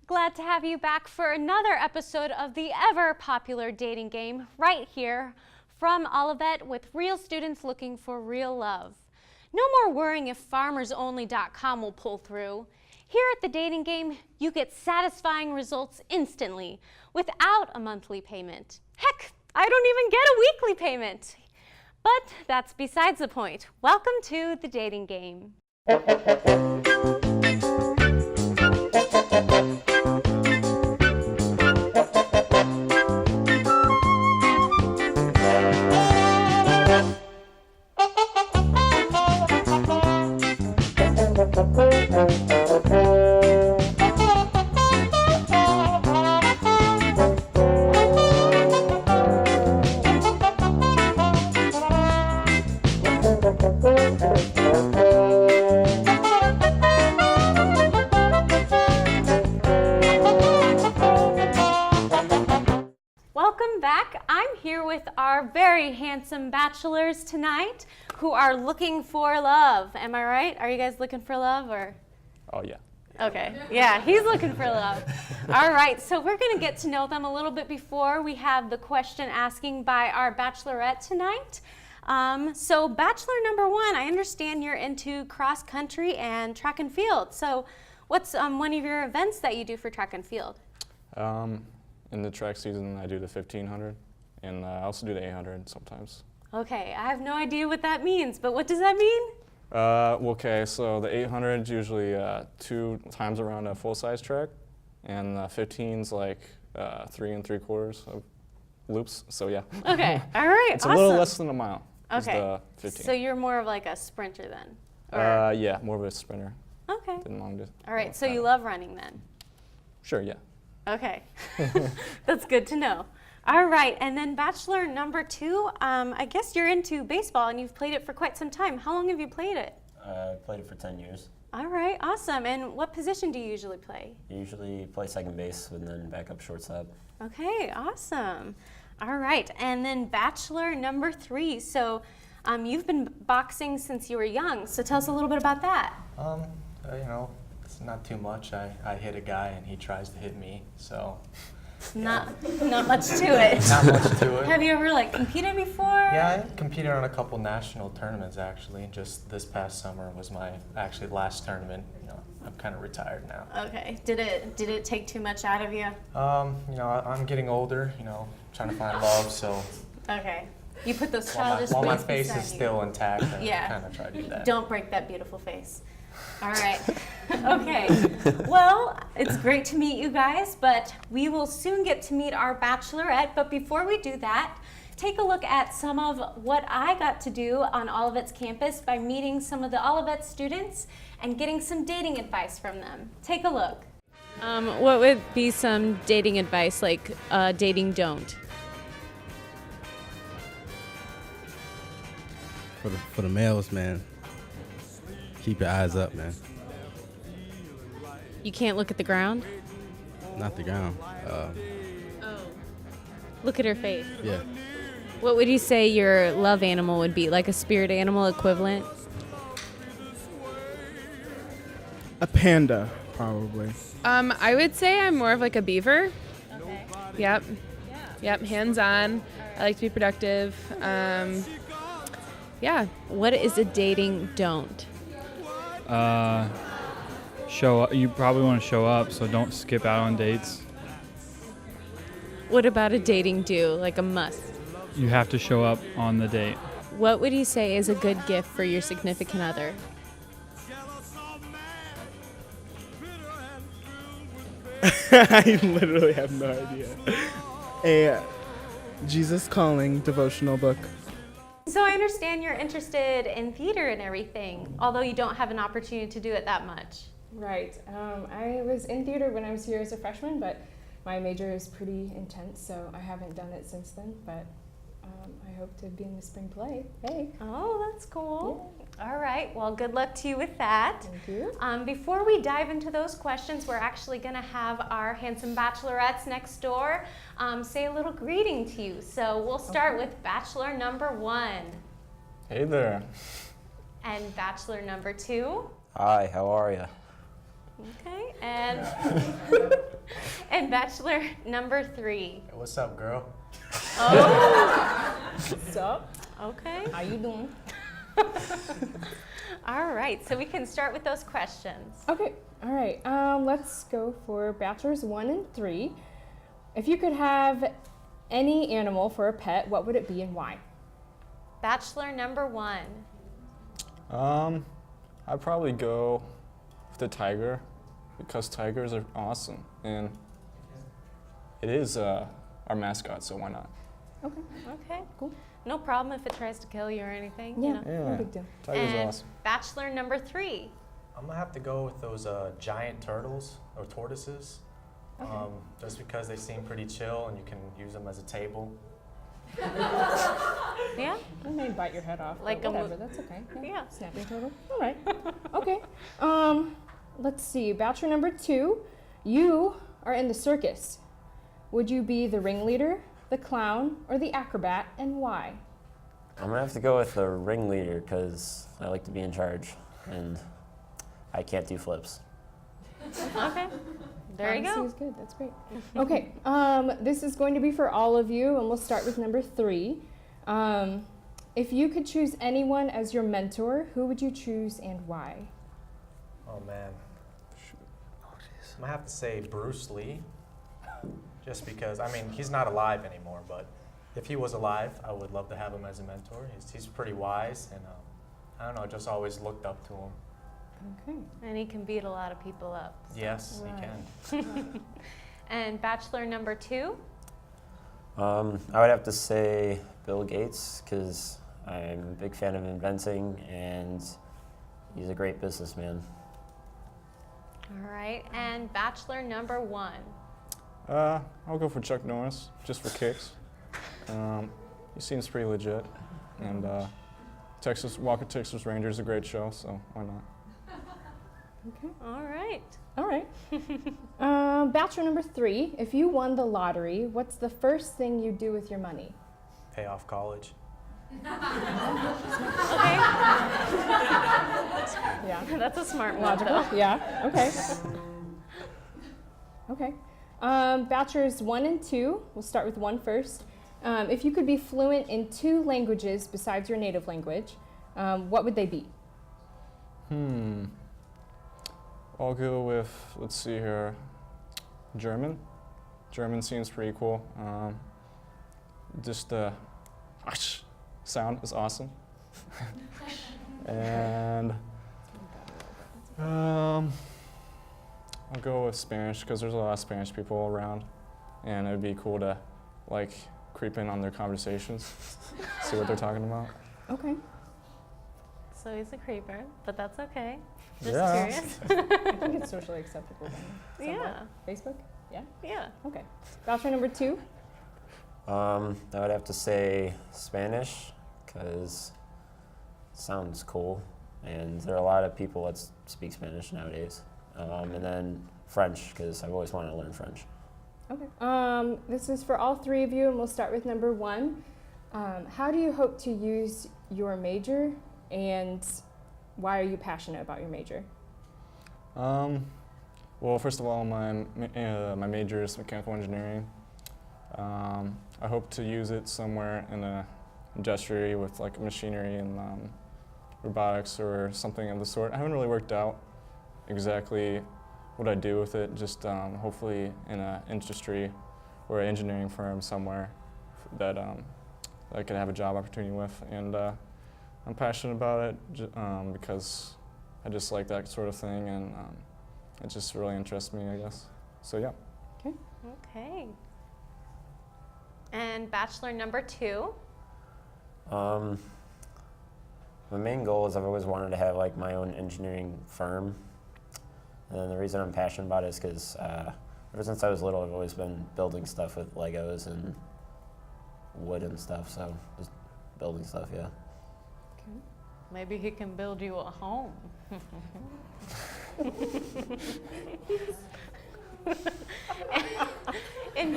Glad to have you back for another episode of the ever popular dating game right here from Olivet with real students looking for real love. No more worrying if farmersonly.com will pull through. Here at the dating game, you get satisfying results instantly without a monthly payment. Heck, I don't even get a weekly payment. But that's besides the point. Welcome to the dating game. Welcome back. I'm here with our very handsome bachelors tonight who are looking for love. Am I right? Are you guys looking for love or? Oh, yeah. Okay, yeah, he's looking for love. All right, so we're going to get to know them a little bit before we have the question asking by our Bachelorette tonight. So Bachelor number one, I understand you're into cross country and track and field. So what's one of your events that you do for track and field? In the track season, I do the 1500, and I also do the 800 sometimes. Okay, I have no idea what that means, but what does that mean? Okay, so the 800 is usually 2 times around a full-size track, and 15's like 3 3/4 of loops, so yeah. Okay, all right, It's awesome. a little less than a mile. Okay, the 15. so you're more of like a sprinter then? Or? Yeah, more of a sprinter Okay. than long distance. All right, so you love running then? Sure, yeah. Okay, that's good to know. All right, and then Bachelor number two, I guess you're into baseball and you've played it for quite some time. How long have you played it? I played it for 10 years. All right, awesome. And what position do you usually play? I usually play second base and then back up shortstop. Okay, awesome. All right, and then Bachelor number three. So you've been boxing since you were young, so tell us a little bit about that. You know, it's not too much. I hit a guy and he tries to hit me, so. Not much to it. Not much to it. Have you ever like competed before? Yeah, I competed on a couple national tournaments actually. Just this past summer was my actually last tournament. You know, I'm kind of retired now. Okay. Did it take too much out of you? You know, I'm getting older. You know, trying to find love. So. Okay. You put those childish while my ways face beside is you. still intact, I Yeah. kind of try to do that. Don't break that beautiful face. All right. Okay. Well, it's great to meet you guys, but we will soon get to meet our Bachelorette. But before we do that, take a look at some of what I got to do on Olivet's campus by meeting some of the Olivet students and getting some dating advice from them. Take a look. What would be some dating advice, like dating don't? For the males, man, keep your eyes up, man. You can't look at the ground? Not the ground. Look at her face. Yeah. What would you say your love animal would be, like a spirit animal equivalent? A panda, probably. I would say I'm more of like a beaver. Okay. Yep. Yeah. Yep. Hands-on. I like to be productive. Yeah. What is a dating don't? Show up. You probably want to show up, so don't skip out on dates. What about a dating do, like a must? You have to show up on the date. What would you say is a good gift for your significant other? I literally have no idea. A Jesus Calling devotional book. So I understand you're interested in theater and everything, although you don't have an opportunity to do it that much. Right. I was in theater when I was here as a freshman, but my major is pretty intense, so I haven't done it since then, but I hope to be in the spring play. Hey. Oh, that's cool. Yeah. All right. Well, good luck to you with that. Thank you. Before we dive into those questions, we're actually going to have our handsome bachelorettes next door say a little greeting to you. So we'll start with Bachelor number one. Hey there. And Bachelor number two. Hi, how are you? Okay. And And Bachelor number 3. Hey, what's up, girl? Oh. What's up? Okay. How you doing? All right, so we can start with those questions. Okay, all right. Let's go for Bachelors 1 and 3. If you could have any animal for a pet, what would it be and why? Bachelor number 1. I'd probably go with the tiger because tigers are awesome, and it is our mascot, so why not? Okay, Okay. cool. No problem if it tries to kill you or anything. Yeah, You know. no big deal. Tiger's And awesome. Bachelor number 3. I'm gonna have to go with those giant turtles or tortoises, just because they seem pretty chill and you can use them as a table. Yeah? I may bite your head off, Like but a mo- whatever, that's okay. Yeah. Snapping turtle. All right. Okay. Let's see. Bachelor number 2. You are in the circus. Would you be the ringleader, the clown, or the acrobat, and why? I'm gonna have to go with the ringleader because I like to be in charge, and I can't do flips. Okay. There you Honesty go. is good. That's great. Okay. This is going to be for all of you, and we'll start with number 3. If you could choose anyone as your mentor, who would you choose and why? Oh man. I'm gonna have to say Bruce Lee, just because, I mean, he's not alive anymore, but if he was alive, I would love to have him as a mentor. He's pretty wise, and I don't know, just always looked up to him. Okay. And he can beat a lot of people up. Yes, Right. he can. And Bachelor number 2. I would have to say Bill Gates because I'm a big fan of inventing, and he's a great businessman. All right. And Bachelor number 1. I'll go for Chuck Norris, just for kicks. He seems pretty legit, and Walker Texas Ranger is a great show, so why not? Okay. All right. All right. Bachelor number 3. If you won the lottery, what's the first thing you do with your money? Pay off college. Okay. Yeah. That's a smart one, Logical. though. Yeah. Okay. Okay. Bachelors 1 and 2. We'll start with 1 first. If you could be fluent in 2 languages besides your native language, what would they be? I'll go with, let's see here, German. German seems pretty cool. Just the sound is awesome. And I'll go with Spanish because there's a lot of Spanish people around, and it'd be cool to like creep in on their conversations, see what they're talking about. Okay. So he's a creeper, but that's okay. Just Yeah. curious. I think it's socially acceptable then. Yeah. Facebook? Yeah? Yeah. Okay. Bachelor number 2. I would have to say Spanish because it sounds cool, and there are a lot of people that speak Spanish nowadays. And then French because I've always wanted to learn French. Okay. This is for all 3 of you, and we'll start with number 1. How do you hope to use your major, and why are you passionate about your major? Well, first of all, my major is mechanical engineering. I hope to use it somewhere in a industry with like machinery and robotics or something of the sort. I haven't really worked out exactly what I do with it, just hopefully in an industry or an engineering firm somewhere that I could have a job opportunity with. And I'm passionate about it because I just like that sort of thing, and it just really interests me, I guess. So yeah. Okay. And Bachelor number 2. My main goal is I've always wanted to have like my own engineering firm, and the reason I'm passionate about it is because ever since I was little, I've always been building stuff with Legos and wood and stuff. So just building stuff, yeah. Maybe he can build you a home. In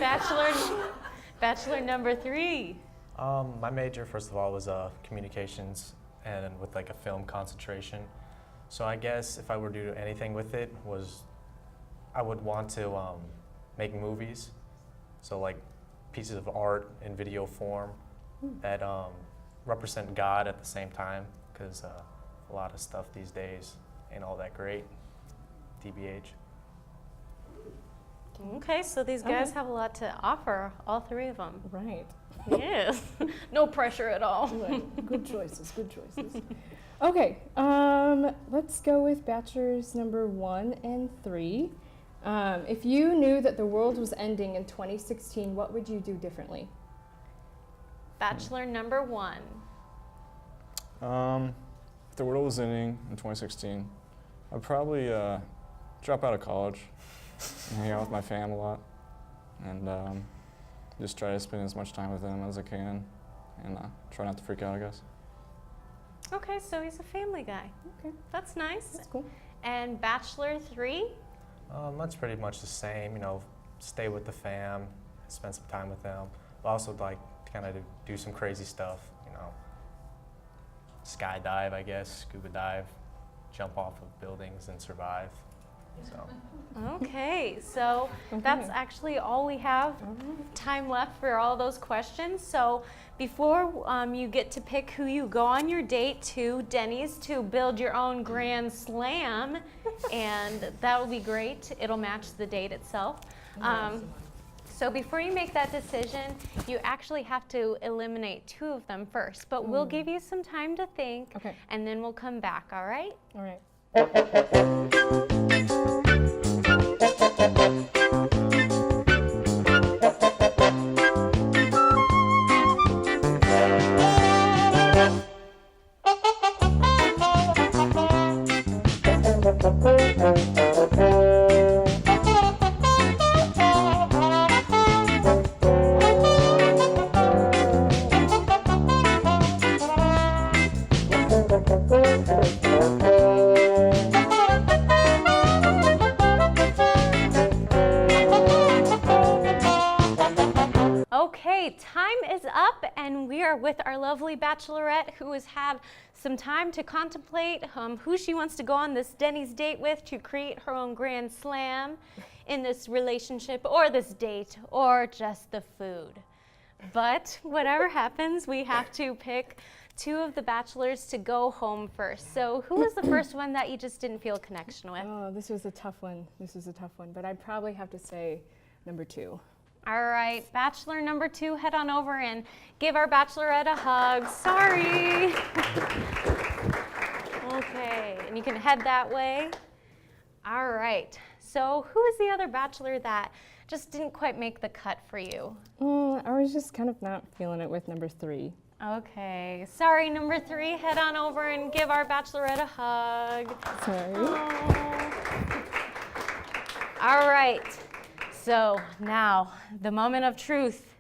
Bachelor number 3. My major, first of all, was communications and with like a film concentration. So I guess if I were to do anything with it, I would want to make movies. So like pieces of art in video form that represent God at the same time, because a lot of stuff these days ain't all that great, TBH. Okay, so these guys have a lot to offer, all three of them. Right. Yes. No pressure at all. Right. Good choices, good choices. Okay, let's go with bachelors number 1 and 3. If you knew that the world was ending in 2016, what would you do differently? Bachelor number 1. If the world was ending in 2016, I'd probably drop out of college and hang out with my fam a lot, and just try to spend as much time with them as I can, and try not to freak out, I guess. Okay, so he's a family guy. Okay, That's nice. that's cool. And Bachelor 3? That's pretty much the same, stay with the fam, spend some time with them, but also like kind of do some crazy stuff, skydive, I guess, scuba dive, jump off of buildings and survive. So. Okay, so that's actually all we have time left for all those questions. So before you get to pick who you go on your date to, Denny's, to build your own grand slam, and that will be great. It'll match the date itself. So before you make that decision, you actually have to eliminate 2 of them first, but we'll give you some time to think, and then we'll come back, all right? All right. Okay, time is up, and we are with our lovely Bachelorette, who has had some time to contemplate who she wants to go on this Denny's date with to create her own grand slam in this relationship or this date or just the food. But whatever happens, we have to pick 2 of the bachelors to go home first. So who was the first one that you just didn't feel a connection with? Oh, this was a tough one. But I'd probably have to say number 2. All right, Bachelor number 2, head on over and give our Bachelorette a hug. Sorry. Okay, and you can head that way. All right, so who is the other Bachelor that just didn't quite make the cut for you? I was just kind of not feeling it with number 3. Okay, sorry, number 3, head on over and give our Bachelorette a hug. Sorry. Oh. All right. So now, the moment of truth,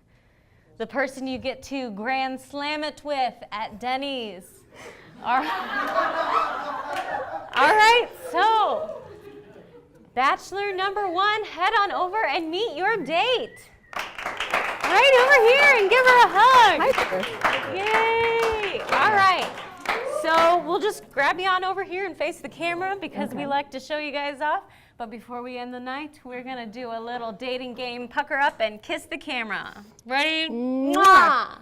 the person you get to grand slam it with at Denny's. All right, so Bachelor number 1, head on over and meet your date. Right over here and give her a hug. Hi there. Yay! All right, so we'll just grab you on over here and face the camera because we like to show you guys off. But before we end the night, we're gonna do a little dating game, pucker up and kiss the camera. Ready? Mwah!